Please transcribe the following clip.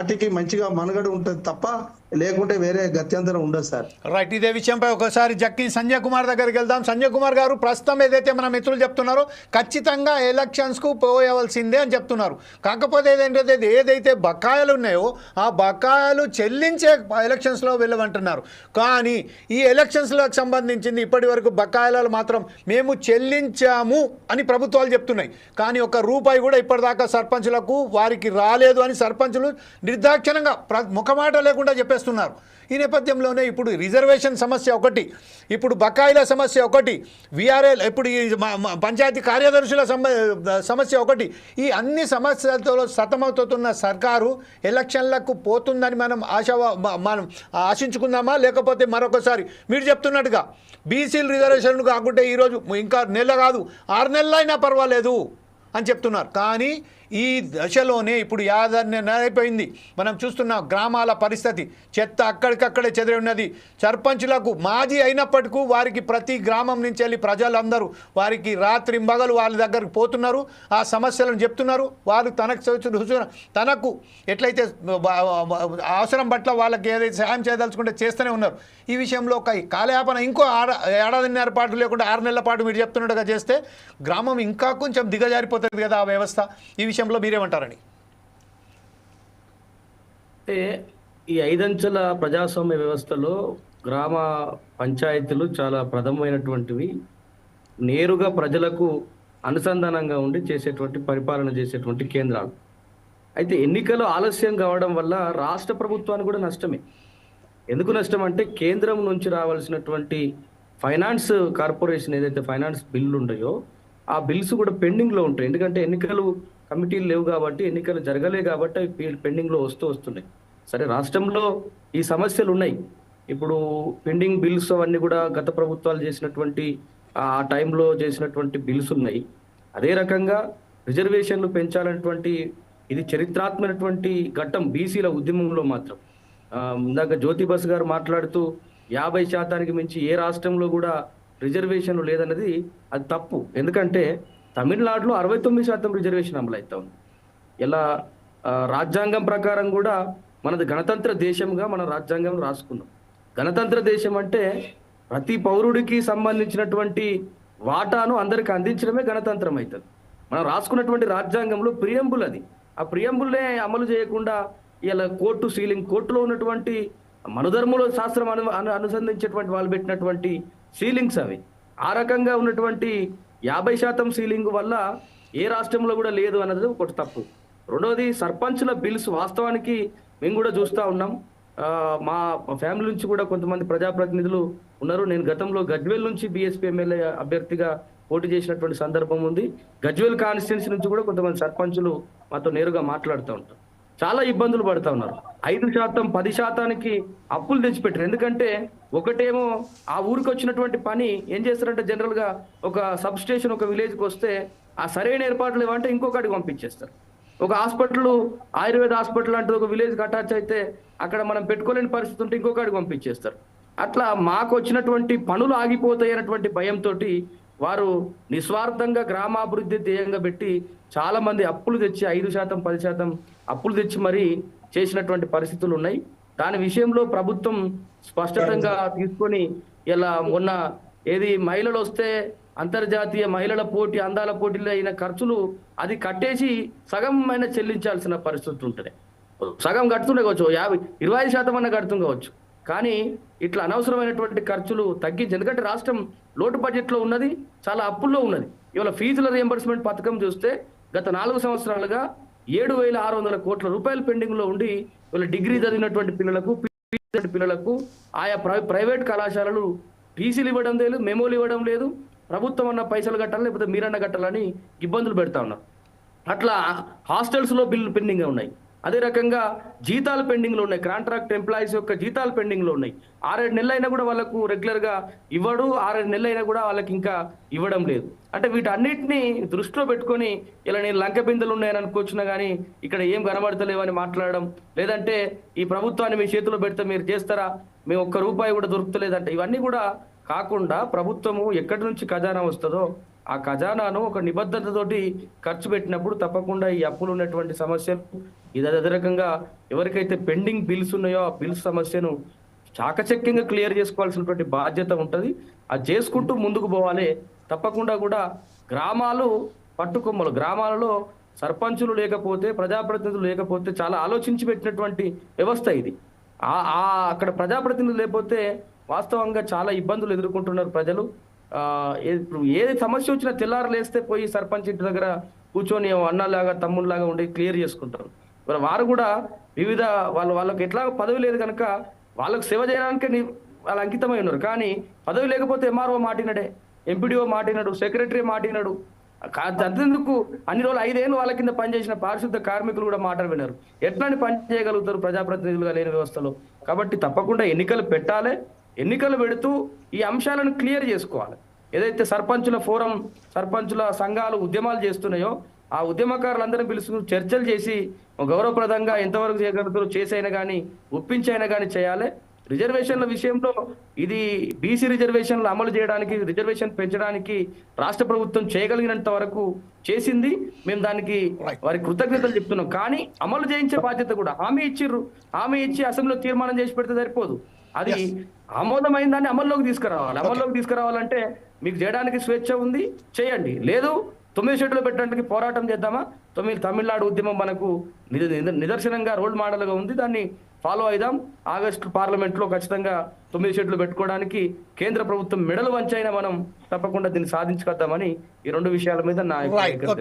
పార్టీకి మంచిగా మనుగడ ఉంటుంది తప్ప లేకుంటే వేరే గత్యంతరం ఉండదు సార్. రైట్, ఇదే విషయంపై ఒకసారి జక్కి సంజయ్ కుమార్ దగ్గరికి వెళ్దాం. సంజయ్ కుమార్ గారు, ప్రస్తుతం ఏదైతే మన మిత్రులు చెప్తున్నారో ఖచ్చితంగా ఎలక్షన్స్కు పోయవలసిందే అని చెప్తున్నారు. కాకపోతే ఏదైతే బకాయిలు ఉన్నాయో ఆ బకాయిలు చెల్లించే ఎలక్షన్స్లో వెళ్ళమంటున్నారు. కానీ ఈ ఎలక్షన్స్లకు సంబంధించింది ఇప్పటి వరకు బకాయిలు మాత్రం మేము చెల్లించాము అని ప్రభుత్వాలు చెప్తున్నాయి. కానీ ఒక్క రూపాయి కూడా ఇప్పటిదాకా సర్పంచులకు వారికి రాలేదు అని సర్పంచులు నిర్దాక్షిణంగా ముఖమాట లేకుండా చెప్పేస్తున్నారు. ఈ నేపథ్యంలోనే ఇప్పుడు రిజర్వేషన్ సమస్య ఒకటి, ఇప్పుడు బకాయిల సమస్య ఒకటి, విఆర్ఎల్ ఇప్పుడు ఈ పంచాయతీ కార్యదర్శుల సమస్య ఒకటి, ఈ అన్ని సమస్యలతో సతమవుతున్న సర్కారు ఎలక్షన్లకు పోతుందని మనం ఆశించుకుందామా? లేకపోతే మరొకసారి మీరు చెప్తున్నట్టుగా బీసీల రిజర్వేషన్ కాకుంటే ఈరోజు ఇంకా నెల కాదు 6 నెలలైనా పర్వాలేదు అని చెప్తున్నారు. కానీ ఈ దశలోనే ఇప్పుడు అయిపోయింది. మనం చూస్తున్నాం గ్రామాల పరిస్థితి, చెత్త అక్కడికక్కడే చెదిరి ఉన్నది. సర్పంచులకు మాజీ అయినప్పటికీ వారికి ప్రతి గ్రామం నుంచి వెళ్ళి ప్రజలందరూ వారికి రాత్రి మగలు వాళ్ళ దగ్గరకు పోతున్నారు, ఆ సమస్యలను చెప్తున్నారు. వాళ్ళు తనకు ఎట్లయితే అవసరం పట్ల వాళ్ళకి ఏదైతే సాయం చేయదలుచుకుంటే చేస్తూనే ఉన్నారు. ఈ విషయంలో ఒక కాలయాపన ఇంకో ఏడాదిన్నర పాటు లేకుండా 6 నెలల పాటు మీరు చెప్తున్నట్టుగా చేస్తే గ్రామం ఇంకా కొంచెం దిగజారిపోతుంది కదా ఆ వ్యవస్థ. ఈ విషయంలో మీరేమంటారని? అంటే ఈ 5 అంచెల ప్రజాస్వామ్య వ్యవస్థలో గ్రామ పంచాయతీలు చాలా ప్రథమమైనటువంటివి, నేరుగా ప్రజలకు అనుసంధానంగా ఉండి చేసేటువంటి పరిపాలన చేసేటువంటి కేంద్రాలు. అయితే ఎన్నికలు ఆలస్యం కావడం వల్ల రాష్ట్ర ప్రభుత్వానికి కూడా నష్టమే. ఎందుకు నష్టం అంటే కేంద్రం నుంచి రావాల్సినటువంటి ఫైనాన్స్ కార్పొరేషన్ ఏదైతే ఫైనాన్స్ బిల్లు ఉన్నాయో ఆ బిల్స్ కూడా పెండింగ్లో ఉంటాయి. ఎందుకంటే ఎన్నికలు కమిటీలు లేవు కాబట్టి, ఎన్నికలు జరగలే కాబట్టి అవి పెండింగ్లో వస్తున్నాయి. సరే, రాష్ట్రంలో ఈ సమస్యలు ఉన్నాయి. ఇప్పుడు పెండింగ్ బిల్స్ అవన్నీ కూడా గత ప్రభుత్వాలు చేసినటువంటి ఆ టైంలో చేసినటువంటి బిల్స్ ఉన్నాయి. అదే రకంగా రిజర్వేషన్లు పెంచాలన్నటువంటి ఇది చరిత్రాత్మకమైనటువంటి ఘట్టం బీసీల ఉద్యమంలో మాత్రం. ఇందాక జ్యోతి బస్ గారు మాట్లాడుతూ 50% మించి ఏ రాష్ట్రంలో కూడా రిజర్వేషన్లు లేదన్నది అది తప్పు. ఎందుకంటే తమిళనాడులో 69% రిజర్వేషన్ అమలు అవుతా ఉంది. ఇలా రాజ్యాంగం ప్రకారం కూడా మనది గణతంత్ర దేశంగా మన రాజ్యాంగం రాసుకున్నాం. గణతంత్ర దేశం అంటే ప్రతి పౌరుడికి సంబంధించినటువంటి వాటాను అందరికి అందించడమే గణతంత్రం అవుతుంది. మనం రాసుకున్నటువంటి రాజ్యాంగంలో ప్రియంబుల్ అది. ఆ ప్రియంబుల్నే అమలు చేయకుండా ఇలా కోర్టులో ఉన్నటువంటి మనుధర్మలో శాస్త్రం అనుసంధించేటువంటి వాళ్ళు పెట్టినటువంటి సీలింగ్స్ అవి. ఆ రకంగా ఉన్నటువంటి 50% సీలింగ్ వల్ల ఏ రాష్ట్రంలో కూడా లేదు అన్నది ఒకటి తప్పు. రెండోది, సర్పంచుల బిల్స్ వాస్తవానికి మేము కూడా చూస్తూ ఉన్నాం. మా ఫ్యామిలీ నుంచి కూడా కొంతమంది ప్రజాప్రతినిధులు ఉన్నారు. నేను గతంలో గజ్వేల్ నుంచి బీఎస్పీ ఎమ్మెల్యే అభ్యర్థిగా పోటీ చేసినటువంటి సందర్భం ఉంది. గజ్వేల్ కాన్స్టిట్యున్సీ నుంచి కూడా కొంతమంది సర్పంచులు మాతో నేరుగా మాట్లాడుతూ ఉంటారు. చాలా ఇబ్బందులు పడుతూ ఉన్నారు. 5%, 10%కి అప్పులు తెచ్చిపెట్టారు. ఎందుకంటే ఒకటేమో ఆ ఊరికి వచ్చినటువంటి పని ఏం చేస్తారంటే, జనరల్గా ఒక సబ్ స్టేషన్ ఒక విలేజ్కి వస్తే ఆ సరైన ఏర్పాట్లు ఏమంటే ఇంకొకటికి పంపించేస్తారు. ఒక హాస్పిటల్, ఆయుర్వేద హాస్పిటల్ అంటే ఒక విలేజ్కి అటాచ్ అయితే అక్కడ మనం పెట్టుకోలేని పరిస్థితి ఉంటే ఇంకొకటికి పంపించేస్తారు. అట్లా మాకు వచ్చినటువంటి పనులు ఆగిపోతాయి అన్నటువంటి భయంతో వారు నిస్వార్థంగా గ్రామాభివృద్ధి ధ్యేయంగా పెట్టి చాలా మంది అప్పులు తెచ్చి 5%, 10% అప్పులు తెచ్చి మరీ చేసినటువంటి పరిస్థితులు ఉన్నాయి. దాని విషయంలో ప్రభుత్వం స్పష్టంగా తీసుకొని ఇలా మొన్న మహిళలు వస్తే అంతర్జాతీయ మహిళల పోటీ, అందాల పోటీలో అయిన ఖర్చులు అది కట్టేసి సగం అయినా చెల్లించాల్సిన పరిస్థితి ఉంటుంది. సగం కడుతుండే కావచ్చు, 25% అన్న కడుతుంది కావచ్చు. కానీ ఇట్లా అనవసరమైనటువంటి ఖర్చులు తగ్గించి, ఎందుకంటే రాష్ట్రం లోటు బడ్జెట్లో ఉన్నది, చాలా అప్పుల్లో ఉన్నది. ఇవాళ ఫీజుల రియంబర్స్మెంట్ పథకం చూస్తే గత 4 సంవత్సరాలుగా 7,600 కోట్ల రూపాయలు పెండింగ్లో ఉండి ఇవాళ డిగ్రీ చదివినటువంటి పిల్లలకు ఆయా ప్రైవేట్ కళాశాలలు టీసీలు ఇవ్వడం లేదు, మెమోలు ఇవ్వడం లేదు. ప్రభుత్వం అన్న పైసలు కట్టాలి, లేకపోతే మీరన్న కట్టాలని ఇబ్బందులు పెడతా ఉన్నారు. అట్లా హాస్టల్స్లో బిల్లు పెండింగ్గా ఉన్నాయి. అదే రకంగా జీతాలు పెండింగ్లో ఉన్నాయి. కాంట్రాక్ట్ ఎంప్లాయీస్ యొక్క జీతాలు పెండింగ్లో ఉన్నాయి. 6-7 నెలలైనా కూడా వాళ్ళకు రెగ్యులర్గా ఇవ్వడు, 6-7 నెలలైనా కూడా వాళ్ళకి ఇంకా ఇవ్వడం లేదు. అంటే వీటన్నిటిని దృష్టిలో పెట్టుకొని ఇలా నేను లంక బిందెలు ఉన్నాయని అనుకోవచ్చున్నా కానీ ఇక్కడ ఏం కనబడతలేవని మాట్లాడడం, లేదంటే ఈ ప్రభుత్వాన్ని మీ చేతిలో పెడితే మీరు చేస్తారా, మేము ఒక్క రూపాయి కూడా దొరుకుతలేదంటే, ఇవన్నీ కూడా కాకుండా ప్రభుత్వము ఎక్కడి నుంచి ఖజానా వస్తుందో ఆ ఖజానాను ఒక నిబద్ధతతోటి ఖర్చు పెట్టినప్పుడు తప్పకుండా ఈ అప్పులు ఉన్నటువంటి సమస్యలు ఇది అదే రకంగా ఎవరికైతే పెండింగ్ బిల్స్ ఉన్నాయో ఆ బిల్స్ సమస్యను చాకచక్యంగా క్లియర్ చేసుకోవాల్సినటువంటి బాధ్యత ఉంటుంది. అది చేసుకుంటూ ముందుకు పోవాలి. తప్పకుండా కూడా గ్రామాలు పట్టుకొమ్మలు, గ్రామాలలో సర్పంచులు లేకపోతే, ప్రజాప్రతినిధులు లేకపోతే చాలా ఆలోచించి పెట్టినటువంటి వ్యవస్థ ఇది. అక్కడ ప్రజాప్రతినిధులు లేకపోతే వాస్తవంగా చాలా ఇబ్బందులు ఎదుర్కొంటున్నారు ప్రజలు. ఇప్పుడు ఏ సమస్య వచ్చినా తెల్లారు లేస్తే పోయి సర్పంచ్ ఇంటి దగ్గర కూర్చొని అన్నలాగా తమ్ముళ్ళలాగా ఉండి క్లియర్ చేసుకుంటారు. మరి వారు కూడా వివిధ వాళ్ళకి ఎట్లా పదవి లేదు కనుక వాళ్ళకు సేవ చేయడానికి వాళ్ళు అంకితమై ఉన్నారు. కానీ పదవి లేకపోతే ఎంఆర్ఓ మాటినాడే, ఎంపీడీఓ మాటినాడు, సెక్రటరీ మాటినాడు. అంతెందుకు అన్ని రోజులు 5 ఏళ్ళు వాళ్ళ కింద పనిచేసిన పారిశుద్ధ కార్మికులు కూడా మాటలు విన్నారు. ఎట్లాంటి పని చేయగలుగుతారు ప్రజాప్రతినిధులుగా లేని వ్యవస్థలో? కాబట్టి తప్పకుండా ఎన్నికలు పెట్టాలి. ఎన్నికలు పెడుతూ ఈ అంశాలను క్లియర్ చేసుకోవాలి. ఏదైతే సర్పంచుల ఫోరం, సర్పంచుల సంఘాలు ఉద్యమాలు చేస్తున్నాయో ఆ ఉద్యమకారులందరినీ పిలుచుకుని చర్చలు చేసి గౌరవప్రదంగా ఎంతవరకు చేయగలుగుతారో చేసైనా కానీ ఒప్పించైనా కానీ చేయాలి. రిజర్వేషన్ల విషయంలో ఇది బీసీ రిజర్వేషన్లు అమలు చేయడానికి, రిజర్వేషన్ పెంచడానికి రాష్ట్ర ప్రభుత్వం చేయగలిగినంత వరకు చేసింది. మేము దానికి వారి కృతజ్ఞతలు చెప్తున్నాం. కానీ అమలు చేయించే బాధ్యత కూడా హామీ ఇచ్చి అసెంబ్లీలో తీర్మానం చేసి పెడితే సరిపోదు. అది ఆమోదమైన దాన్ని అమల్లోకి తీసుకురావాలి. అమల్లోకి తీసుకురావాలంటే మీకు చేయడానికి స్వేచ్ఛ ఉంది, చేయండి. లేదు 9 షెడ్యూల్ పెట్టడానికి పోరాటం చేద్దామా? తమిళనాడు ఉద్యమం మనకు నిదర్శనంగా రోల్ మోడల్గా ఉంది. దాన్ని ఫాలో అయిదాం. ఆగస్టు పార్లమెంట్లో ఖచ్చితంగా 9 షెడ్యూల్ పెట్టుకోవడానికి కేంద్ర ప్రభుత్వం మెడలు వంచైనా మనం తప్పకుండా దీన్ని సాధించుకొద్దామని ఈ 2 విషయాల మీద నా